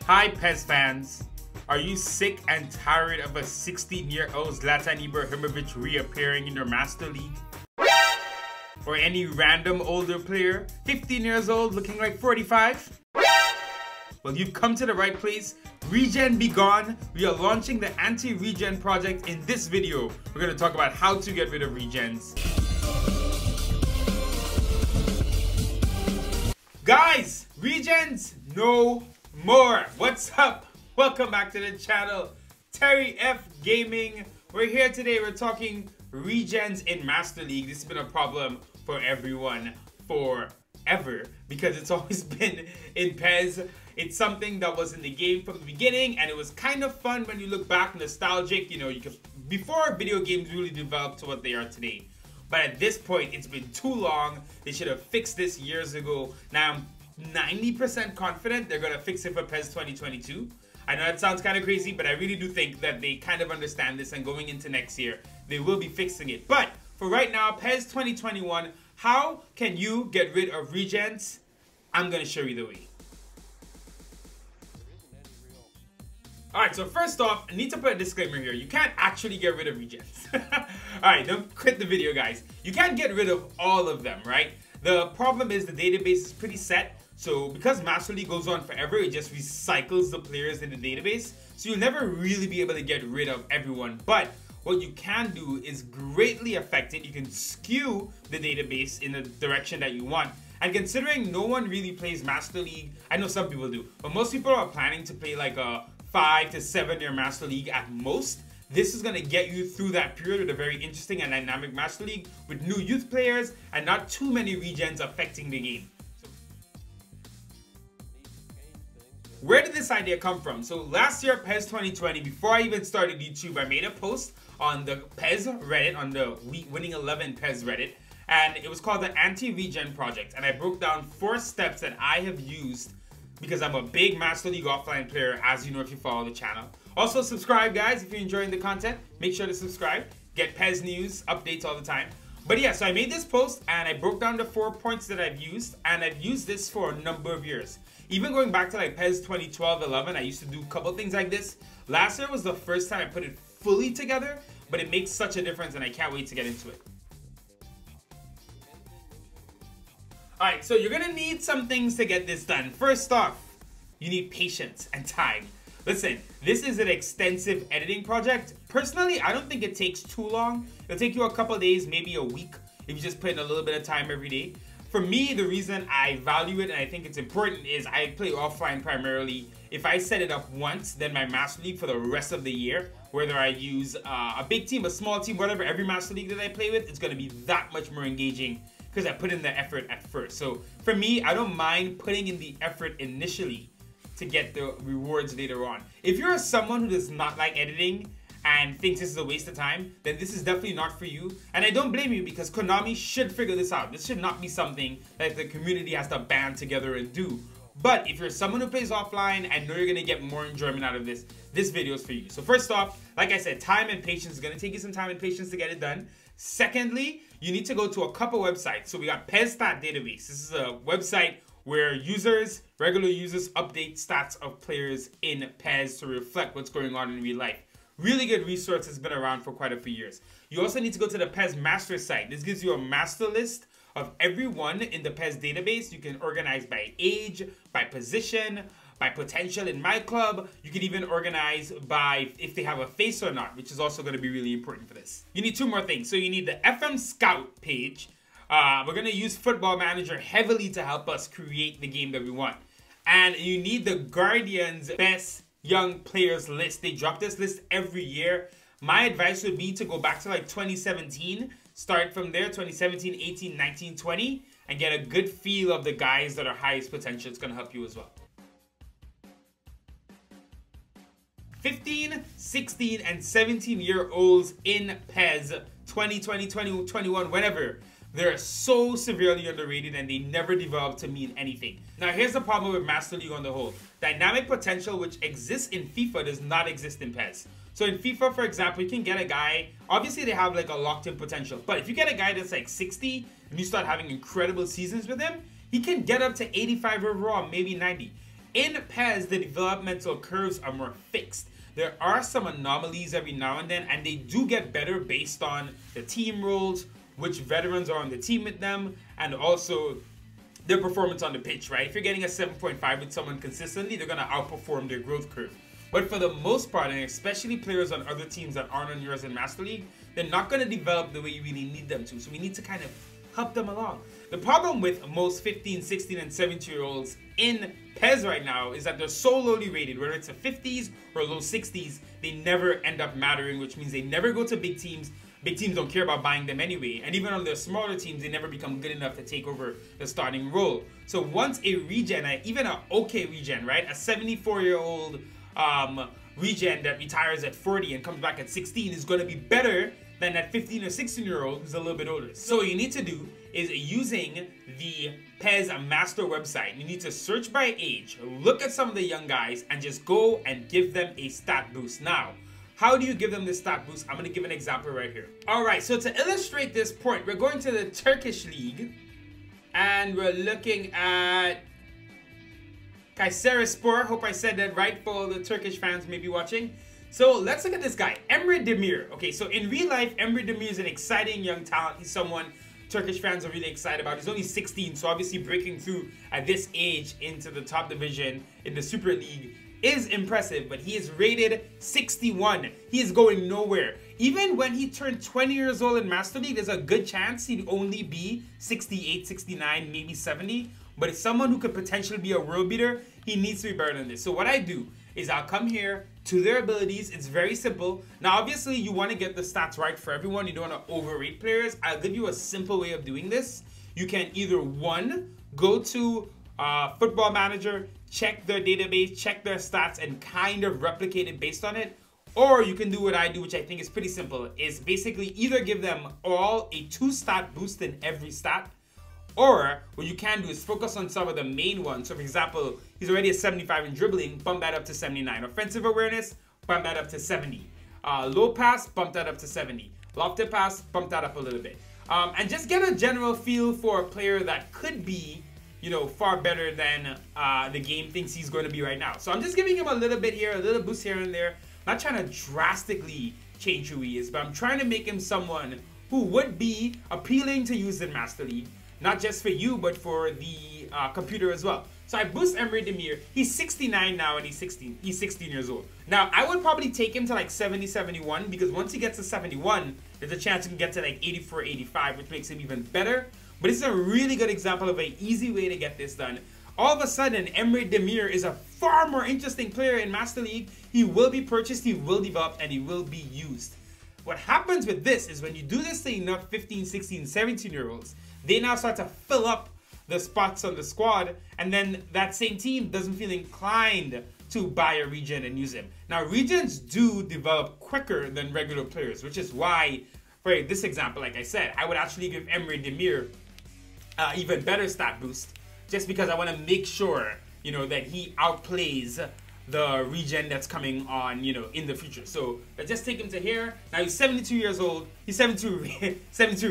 Hi PES fans! Are you sick and tired of a 16-year-old Zlatan Ibrahimovic reappearing in your Master League? Or any random older player, 15 years old looking like 45? Well, you've come to the right place. Regen be gone. We are launching the Anti-Regen Project. In this video, we're going to talk about how to get rid of regens. Guys, regens no more. What's up? Welcome back to the channel. Terry F Gaming. We're here today. We're talking regens in Master League. This has been a problem for everyone forever because it's always been in PES. It's something that was in the game from the beginning, and it was kind of fun when you look back, nostalgic. You know, you could before video games really developed to what they are today. But at this point, it's been too long. They should have fixed this years ago. Now I'm 90% confident they're gonna fix it for PES 2022. I know that sounds kind of crazy, but I really do think that they kind of understand this, and going into next year, they will be fixing it. But for right now, PES 2021, how can you get rid of regens? I'm gonna show you the way. Alright, so first off, I need to put a disclaimer here. You can't actually get rid of regens. Alright, don't quit the video, guys. You can't get rid of all of them, right? The problem is the database is pretty set. So because Master League goes on forever, it just recycles the players in the database. So you'll never really be able to get rid of everyone. But what you can do is greatly affect it. You can skew the database in the direction that you want. And considering no one really plays Master League, I know some people do, but most people are planning to play like a 5 to 7 year Master League at most. This is going to get you through that period with a very interesting and dynamic Master League with new youth players and not too many regens affecting the game. Where did this idea come from? So last year, PES 2020, before I even started YouTube, I made a post on the PES Reddit, on the Winning 11 PES Reddit, and it was called the Anti-Regen Project. And I broke down 4 steps that I have used because I'm a big Master League offline player, as you know if you follow the channel. Also subscribe, guys, if you're enjoying the content. Make sure to subscribe. Get PES news, updates all the time. But yeah, so I made this post and I broke down the 4 points that I've used, and I've used this for a number of years. Even going back to like PES 2012-11, I used to do a couple things like this. Last year was the first time I put it fully together, but it makes such a difference and I can't wait to get into it. Alright, so you're gonna need some things to get this done. First off, you need patience and time. Listen, this is an extensive editing project. Personally, I don't think it takes too long. It'll take you a couple days, maybe a week, if you just put in a little bit of time every day. For me, the reason I value it and I think it's important is I play offline primarily. If I set it up once, then my Master League for the rest of the year, whether I use a big team, a small team, whatever, every Master League that I play with, it's going to be that much more engaging because I put in the effort at first. So for me, I don't mind putting in the effort initially to get the rewards later on. If you're someone who does not like editing and thinks this is a waste of time, then this is definitely not for you. And I don't blame you because Konami should figure this out. This should not be something that the community has to band together and do. But if you're someone who plays offline and know you're gonna get more enjoyment out of this, this video is for you. So first off, like I said, time and patience is gonna take you some time and patience to get it done. Secondly, you need to go to a couple websites. So we got PES Stat Database. This is a website where regular users update stats of players in PES to reflect what's going on in real life. Really good resource, has been around for quite a few years. You also need to go to the PES Master site. This gives you a master list of everyone in the PES database. You can organize by age, by position, by potential in my club. You can even organize by if they have a face or not, which is also going to be really important for this. You need 2 more things. So you need the FM Scout page. We're going to use Football Manager heavily to help us create the game that we want. And you need the Guardian's best young players list. They drop this list every year. My advice would be to go back to like 2017, start from there, 2017, 18, 19, 20, and get a good feel of the guys that are highest potential. It's gonna help you as well. 15, 16, and 17-year-olds in PES 2020, 2021, whenever. They're so severely underrated and they never develop to mean anything. Now here's the problem with Master League on the whole. Dynamic potential which exists in FIFA does not exist in PES. So in FIFA, for example, you can get a guy, obviously they have like a locked-in potential, but if you get a guy that's like 60 and you start having incredible seasons with him, he can get up to 85 overall, maybe 90. in PES, the developmental curves are more fixed. There are some anomalies every now and then, and they do get better based on the team roles, which veterans are on the team with them, and also their performance on the pitch, right? If you're getting a 7.5 with someone consistently, they're going to outperform their growth curve. But for the most part, and especially players on other teams that aren't on yours in Master League, they're not going to develop the way you really need them to. So we need to kind of help them along. The problem with most 15, 16, and 17-year-olds in PES right now is that they're so lowly rated, whether it's a 50s or low 60s, they never end up mattering, which means they never go to big teams. Big teams don't care about buying them anyway. And even on their smaller teams, they never become good enough to take over the starting role. So once a regen, even an okay regen, right? A 74-year-old regen that retires at 40 and comes back at 16 is going to be better than that 15 or 16-year-old who's a little bit older. So what you need to do is using the PES Master website, you need to search by age, look at some of the young guys, and just go and give them a stat boost. Now, how do you give them this stat boost? I'm going to give an example right here. Alright, so to illustrate this point, we're going to the Turkish League, and we're looking at Kayserispor. Hope I said that right for all the Turkish fans maybe watching. So let's look at this guy, Emre Demir. Okay, so in real life, Emre Demir is an exciting young talent. He's someone Turkish fans are really excited about. He's only 16, so obviously breaking through at this age into the top division in the Super League is impressive, but he is rated 61. He is going nowhere. Even when he turned 20 years old in Master League, there's a good chance he'd only be 68, 69, maybe 70. But it's someone who could potentially be a world beater. He needs to be better than this. So what I do is I'll come here to their abilities. It's very simple. Now, obviously, you want to get the stats right for everyone. You don't want to overrate players. I'll give you a simple way of doing this. You can either, one, go to Football Manager, check their database, check their stats, and kind of replicate it based on it. Or you can do what I do, which I think is pretty simple, is basically either give them all a 2-stat boost in every stat, or what you can do is focus on some of the main ones. So for example, he's already at 75 in dribbling, bump that up to 79. Offensive awareness, bump that up to 70. Low pass, bump that up to 70. Lofted pass, bump that up a little bit. And just get a general feel for a player that could be, you know, far better than the game thinks he's going to be right now. So I'm just giving him a little bit here, a little boost here and there. I'm not trying to drastically change who he is, but I'm trying to make him someone who would be appealing to use in Master League. Not just for you, but for the computer as well. So I boost Emre Demir. He's 69 now and he's 16 years old. Now, I would probably take him to like 70, 71, because once he gets to 71, there's a chance he can get to like 84, 85, which makes him even better. But this is a really good example of an easy way to get this done. All of a sudden, Emre Demir is a far more interesting player in Master League. He will be purchased, he will develop, and he will be used. What happens with this is when you do this to enough 15, 16, 17-year-olds, they now start to fill up the spots on the squad, and then that same team doesn't feel inclined to buy a regen and use him. Now, regens do develop quicker than regular players, which is why, for this example, like I said, I would actually give Emre Demir even better stat boost, just because I want to make sure, you know, that he outplays the regen that's coming on, you know, in the future. So let's just take him to here. Now he's 72 years old. He's 72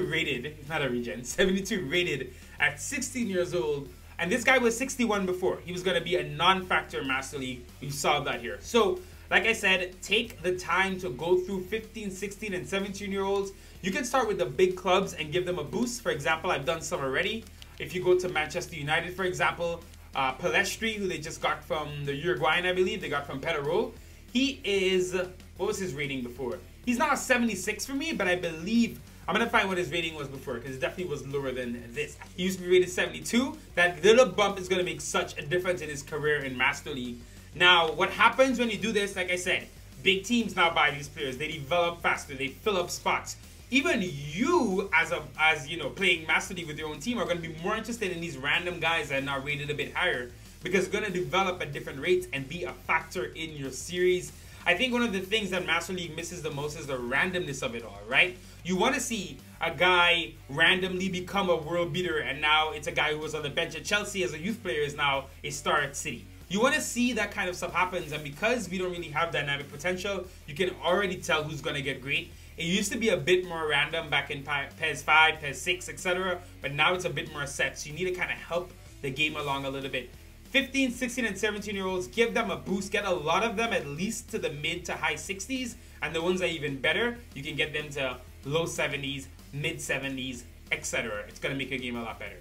rated. He's not a regen. 72 rated at 16 years old. And this guy was 61 before. He was going to be a non-factor Master League. We saw that here. So like I said, take the time to go through 15, 16, and 17-year-olds. You can start with the big clubs and give them a boost. For example, I've done some already. If you go to Manchester United, for example, Palestri, who they just got from the Uruguayan, I believe, they got from Petarol. He is, what was his rating before? He's not a 76 for me, but I believe, I'm going to find what his rating was before, because it definitely was lower than this. He used to be rated 72. That little bump is going to make such a difference in his career in Master League. Now, what happens when you do this, like I said, big teams now buy these players. They develop faster. They fill up spots. Even you, as you know, playing Master League with your own team, are going to be more interested in these random guys that are now rated a bit higher, because it's going to develop at different rates and be a factor in your series. I think one of the things that Master League misses the most is the randomness of it all, right? You want to see a guy randomly become a world beater, and now it's a guy who was on the bench at Chelsea as a youth player is now a star at City. You want to see that kind of stuff happens, and because we don't really have dynamic potential, you can already tell who's going to get great. It used to be a bit more random back in PES 5, PES 6, etc. But now it's a bit more set. So you need to kind of help the game along a little bit 15, 16, and 17-year-olds, give them a boost. Get a lot of them at least to the mid to high 60s. And the ones that are even better, you can get them to low 70s, mid 70s, etc. It's going to make your game a lot better.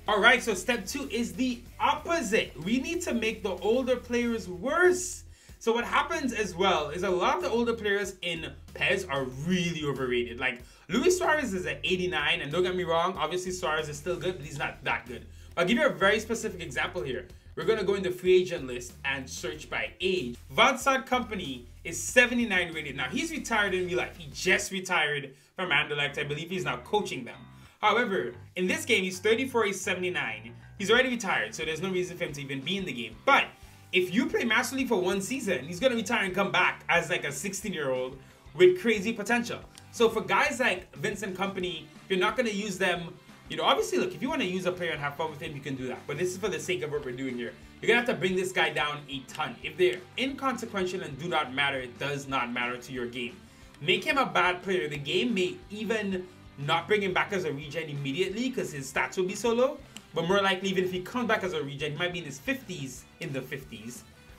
Alright, so step 2 is the opposite. We need to make the older players worse. So what happens as well is a lot of the older players in PES are really overrated. Like, Luis Suarez is at 89, and don't get me wrong, obviously Suarez is still good, but he's not that good. I'll give you a very specific example here. We're going to go in the free agent list and search by age. Vincent Kompany is 79 rated. Now, he's retired in real life. He just retired from Anderlecht. I believe he's now coaching them. However, in this game, he's 34, he's 79. He's already retired, so there's no reason for him to even be in the game. But if you play Master League for one season, he's going to retire and come back as like a 16-year-old with crazy potential. So for guys like Vincent Kompany, you're not going to use them. You know, obviously, look, if you want to use a player and have fun with him, you can do that. But this is for the sake of what we're doing here. You're going to have to bring this guy down a ton. If they're inconsequential and do not matter, it does not matter to your game. Make him a bad player. The game may even not bring him back as a regen immediately because his stats will be so low. But more likely, even if he comes back as a regen, he might be in his 50s,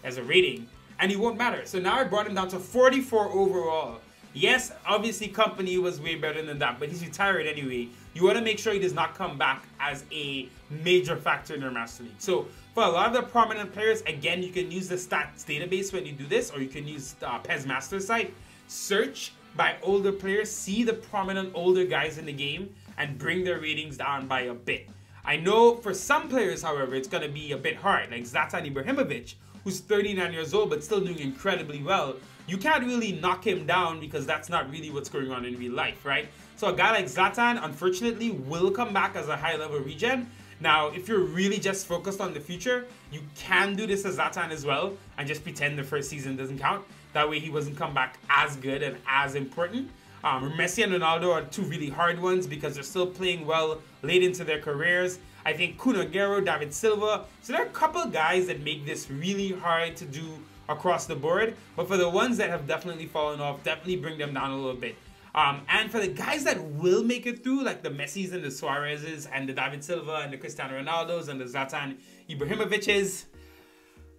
as a rating, and he won't matter. So now I brought him down to 44 overall. Yes, obviously Kompany was way better than that, but he's retired anyway. You want to make sure he does not come back as a major factor in your Master League. So for a lot of the prominent players, again, you can use the stats database when you do this, or you can use PES Master site. Search by older players, see the prominent older guys in the game, and bring their ratings down by a bit. I know for some players, however, it's going to be a bit hard, like Zlatan Ibrahimovic, who's 39 years old but still doing incredibly well. You can't really knock him down because that's not really what's going on in real life, right? So a guy like Zlatan, unfortunately, will come back as a high-level regen. Now, if you're really just focused on the future, you can do this as Zlatan as well and just pretend the first season doesn't count. That way he doesn't come back as good and as important. Messi and Ronaldo are two really hard ones because they're still playing well late into their careers. I think Kun Aguero, David Silva. So there are a couple guys that make this really hard to do across the board. But for the ones that have definitely fallen off, definitely bring them down a little bit. And for the guys that will make it through, like the Messis and the Suarez's and the David Silva and the Cristiano Ronaldos and the Zlatan Ibrahimovic's,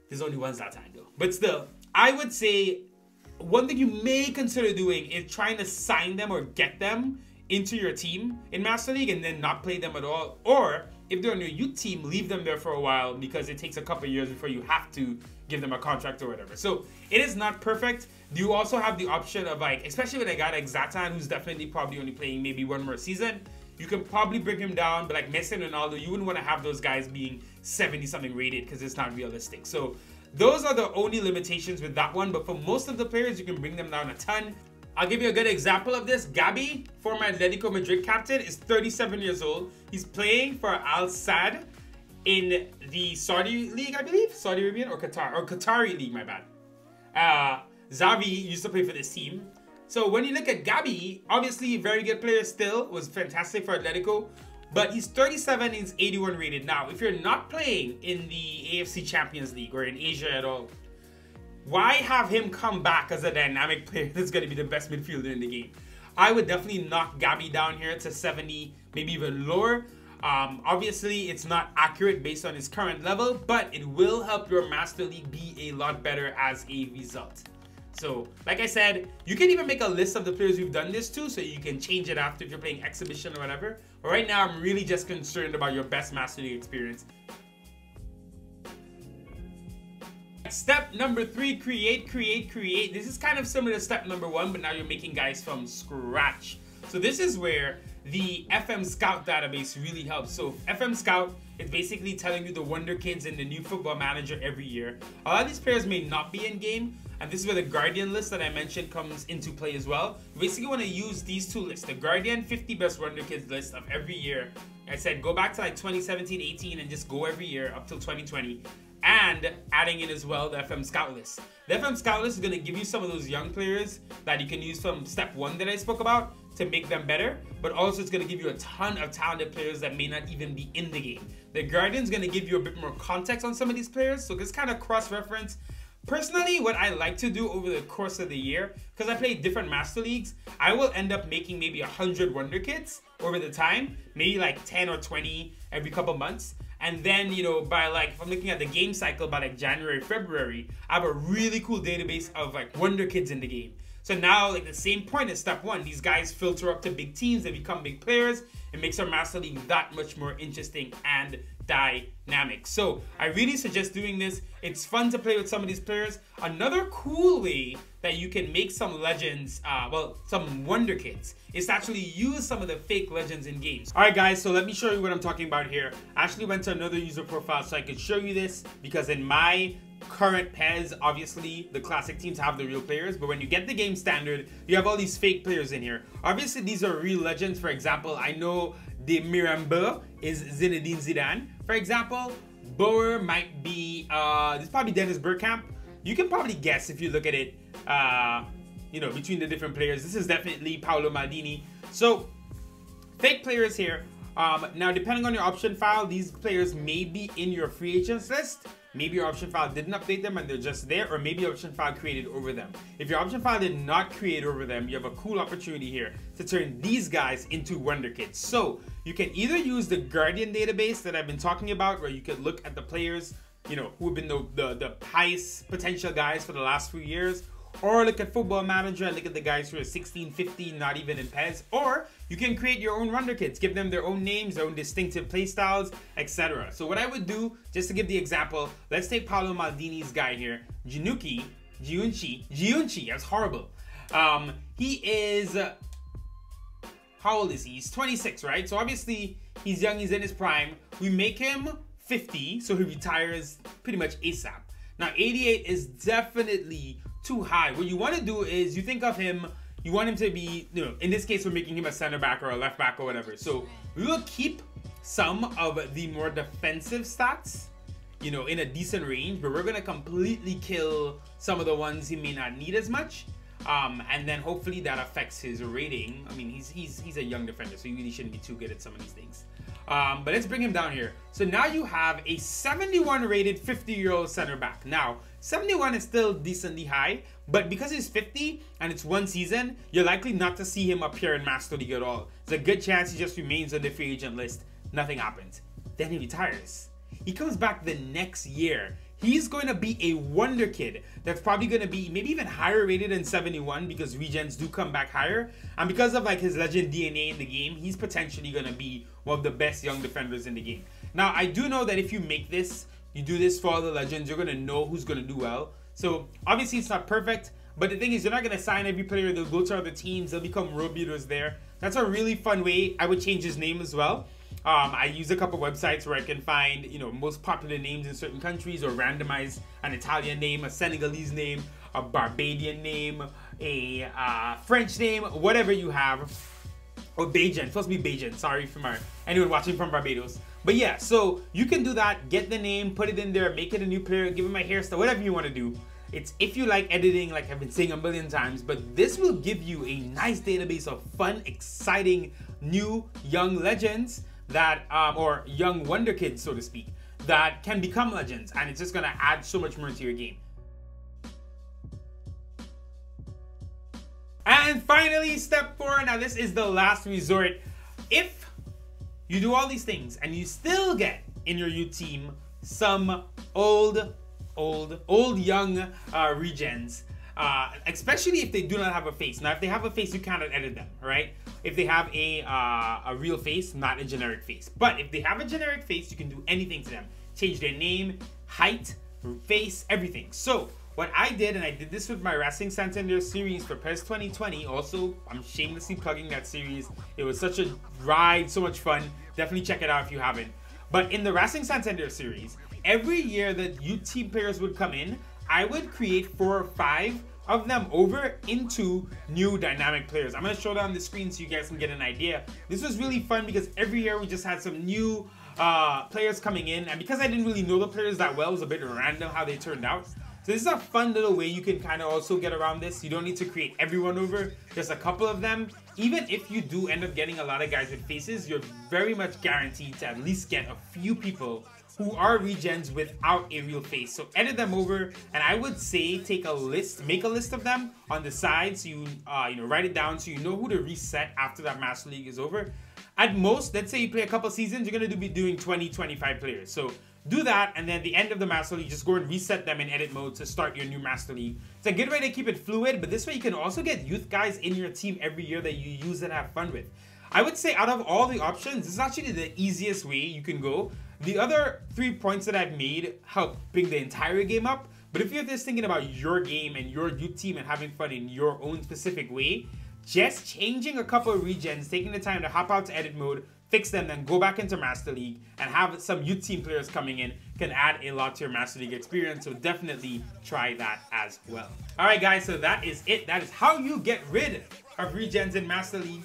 there's only one Zlatan though. But still, I would say one thing you may consider doing is trying to sign them or get them into your team in Master League and then not play them at all. Or if they're on your youth team, leave them there for a while because it takes a couple of years before you have to give them a contract or whatever. So it is not perfect. You also have the option of, like, especially with a guy like Zlatan, who's definitely probably only playing maybe one more season, you can probably bring him down. But like Messi and Ronaldo, you wouldn't want to have those guys being 70-something rated because it's not realistic. So those are the only limitations with that one. But for most of the players, you can bring them down a ton. I'll give you a good example of this. Gabi, former Atletico Madrid captain, is 37 years old. He's playing for Al Sadd in the Saudi League, I believe. Saudi Arabian or Qatar, or Qatari League, my bad. Xavi used to play for this team. So when you look at Gabi, obviously a very good player still, was fantastic for Atletico, but he's 37 and he's 81 rated. Now, if you're not playing in the AFC Champions League or in Asia at all, why have him come back as a dynamic player that's going to be the best midfielder in the game? I would definitely knock Gabi down here to 70, maybe even lower. Obviously, it's not accurate based on his current level, but it will help your Master League be a lot better as a result. So, like I said, you can even make a list of the players we've done this to, so you can change it after if you're playing exhibition or whatever. But right now, I'm really just concerned about your best Master League experience. Step number 3, create. This is kind of similar to step number 1, but now you're making guys from scratch. So this is where the FM Scout database really helps. So FM Scout is basically telling you the Wonderkids and the new Football Manager every year. A lot of these players may not be in game, and this is where the Guardian list that I mentioned comes into play as well. You basically want to use these two lists, the Guardian 50 Best Wonderkids list of every year. I said go back to like 2017, 18, and just go every year up till 2020. And adding in as well the FM Scout list. The FM Scout list is going to give you some of those young players that you can use from step 1 that I spoke about to make them better, but also it's going to give you a ton of talented players that may not even be in the game. The Guardian's going to give you a bit more context on some of these players, so just kind of cross-reference Personally, what I like to do over the course of the year, because I play different Master Leagues, I will end up making maybe 100 Wonderkids over the time, maybe like 10 or 20 every couple months. And then, you know, by like, if I'm looking at the game cycle, by like January, February, I have a really cool database of like Wonderkids in the game. So now, like the same point as step one, these guys filter up to big teams, they become big players. It makes our Master League that much more interesting and dynamic. So I really suggest doing this. It's fun to play with some of these players. Another cool way that you can make some legends, some Wonderkids, is to actually use some of the fake legends in games. All right, guys, so let me show you what I'm talking about here. I actually went to another user profile so I could show you this, because in my current PES, obviously the classic teams have the real players, but when you get the game standard, you have all these fake players in here. Obviously these are real legends. For example, I know the Miranda is Zinedine Zidane. For example, Bauer might be this is probably Dennis Bergkamp. You can probably guess if you look at it, you know, between the different players. This is definitely Paolo Maldini. So fake players here. Now depending on your option file, these players may be in your free agents list. Maybe your option file didn't update them and they're just there, or maybe your option file created over them. If your option file did not create over them, you have a cool opportunity here to turn these guys into Wonderkids. So you can either use the Guardian database that I've been talking about, where you can look at the players, you know, who have been the highest potential guys for the last few years, or look at Football Manager and look at the guys who are 16, 15, not even in PES, or you can create your own Wonderkids, give them their own names, their own distinctive playstyles, etc. So what I would do, just to give the example, let's take Paolo Maldini's guy here, Giunchi, that's horrible. He is, how old is he? He's 26, right? So obviously he's young, he's in his prime. We make him 50, so he retires pretty much ASAP. Now 88 is definitely too high. What you want to do is you think of him, you want him to be, you know, in this case we're making him a center back or a left back or whatever. So we will keep some of the more defensive stats, you know, in a decent range, but we're gonna completely kill some of the ones he may not need as much. And then hopefully that affects his rating. I mean, he's a young defender, so he really shouldn't be too good at some of these things. But let's bring him down here. So now you have a 71 rated 50-year-old center back. Now, 71 is still decently high, but because he's 50 and it's one season, you're likely not to see him appear in Master League at all. There's a good chance he just remains on the free agent list. Nothing happens. Then he retires. He comes back the next year. He's going to be a Wonderkid that's probably going to be maybe even higher rated than 71, because regens do come back higher. And because of like his legend DNA in the game, he's potentially going to be one of the best young defenders in the game. Now, I do know that if you make this, you do this for all the legends, you're going to know who's going to do well. So obviously it's not perfect, but the thing is, you're not going to sign every player. They'll go to other teams. They'll become road beaters there. That's a really fun way. I would change his name as well. I use a couple websites where I can find, you know, most popular names in certain countries, or randomize an Italian name, a Senegalese name, a Barbadian name, a French name, whatever you have. Or Bajan, supposed to be Bajan. Sorry for anyone watching from Barbados. But yeah, so you can do that. Get the name, put it in there, make it a new player, give him a hairstyle, whatever you want to do. It's if you like editing, like I've been saying a million times, but this will give you a nice database of fun, exciting, new, young legends that, or young Wonderkids, so to speak, that can become legends, and it's just gonna add so much more to your game. And finally, step 4. Now this is the last resort. If you do all these things and you still get in your youth team some old young regens, especially if they do not have a face. Now, if they have a face, you cannot edit them, right? If they have a real face, not a generic face. But if they have a generic face, you can do anything to them. Change their name, height, face, everything. So what I did, and I did this with my Racing Santander series for PES 2020. Also, I'm shamelessly plugging that series. It was such a ride, so much fun. Definitely check it out if you haven't. But in the Racing Santander series, every year that youth team players would come in, I would create 4 or 5 of them over into new dynamic players. I'm gonna show it on the screen so you guys can get an idea. This was really fun because every year we just had some new players coming in, and because I didn't really know the players that well, it was a bit random how they turned out. So this is a fun little way you can kind of also get around this. You don't need to create everyone over, just a couple of them. Even if you do end up getting a lot of guys with faces, you're very much guaranteed to at least get a few people who are regens without a real face. So edit them over, and I would say take a list, make a list of them on the side, so you write it down so you know who to reset after that Master League is over. At most, let's say you play a couple seasons, you're gonna be doing 20-25 players. So do that, and then at the end of the Master League, just go and reset them in edit mode to start your new Master League. It's a good way to keep it fluid, but this way you can also get youth guys in your team every year that you use and have fun with. I would say out of all the options, this is actually the easiest way you can go. The other 3 points that I've made help bring the entire game up, but if you're just thinking about your game and your youth team and having fun in your own specific way, just changing a couple of regens, taking the time to hop out to edit mode, fix them, then go back into Master League and have some youth team players coming in can add a lot to your Master League experience. So definitely try that as well. All right, guys, so that is it. That is how you get rid of regens in Master League,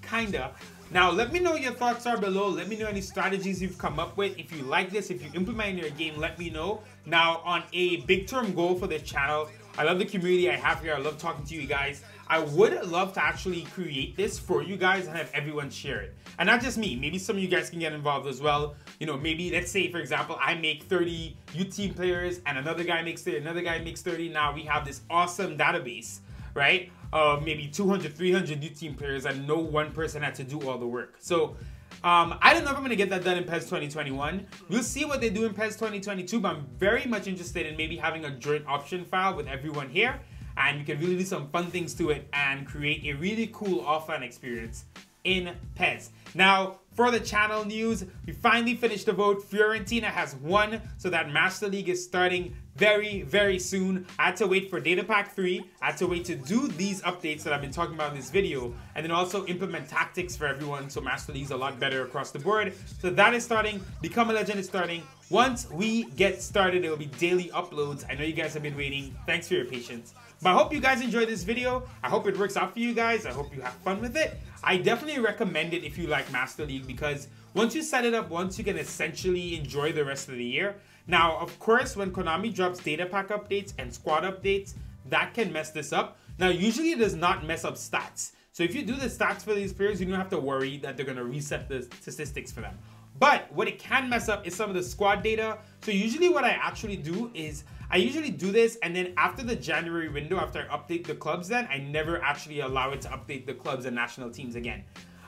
kinda. Now, let me know what your thoughts are below. Let me know any strategies you've come up with. If you like this, if you implement in your game, let me know. Now, on a big term goal for this channel, I love the community I have here. I love talking to you guys. I would love to actually create this for you guys and have everyone share it. And not just me, maybe some of you guys can get involved as well. You know, maybe let's say, for example, I make 30 youth team players and another guy makes 30, another guy makes 30. Now we have this awesome database, right? Maybe 200, 300 youth team players and no one person had to do all the work. So I don't know if I'm going to get that done in PES 2021. We'll see what they do in PES 2022, but I'm very much interested in maybe having a joint option file with everyone here. And you can really do some fun things to it and create a really cool offline experience in PES. Now, for the channel news, we finally finished the vote. Fiorentina has won, so that Master League is starting very, very soon. I had to wait for Data Pack 3. I had to wait to do these updates that I've been talking about in this video, and then also implement tactics for everyone, so Master League is a lot better across the board. So that is starting. Become a Legend is starting. Once we get started, it will be daily uploads. I know you guys have been waiting. Thanks for your patience. But I hope you guys enjoyed this video. I hope it works out for you guys. I hope you have fun with it. I definitely recommend it if you like Master League, because once you set it up once, you can essentially enjoy the rest of the year. Now, of course, when Konami drops data pack updates and squad updates, that can mess this up. Now, usually it does not mess up stats. So if you do the stats for these players, you don't have to worry that they're going to reset the statistics for them. But what it can mess up is some of the squad data. So usually what I actually do is I usually do this, and then after the January window, after I update the clubs, then I never actually allow it to update the clubs and national teams again.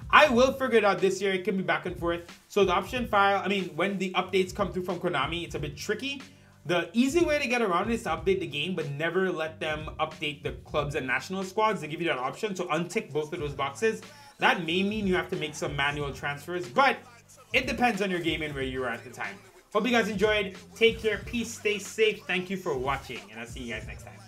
I will figure it out this year. It can be back and forth. So the option file, I mean, when the updates come through from Konami, it's a bit tricky. The easy way to get around it is to update the game, but never let them update the clubs and national squads. They give you that option, so untick both of those boxes. That may mean you have to make some manual transfers, but it depends on your game and where you are at the time. Hope you guys enjoyed. Take care, peace, stay safe. Thank you for watching, and I'll see you guys next time.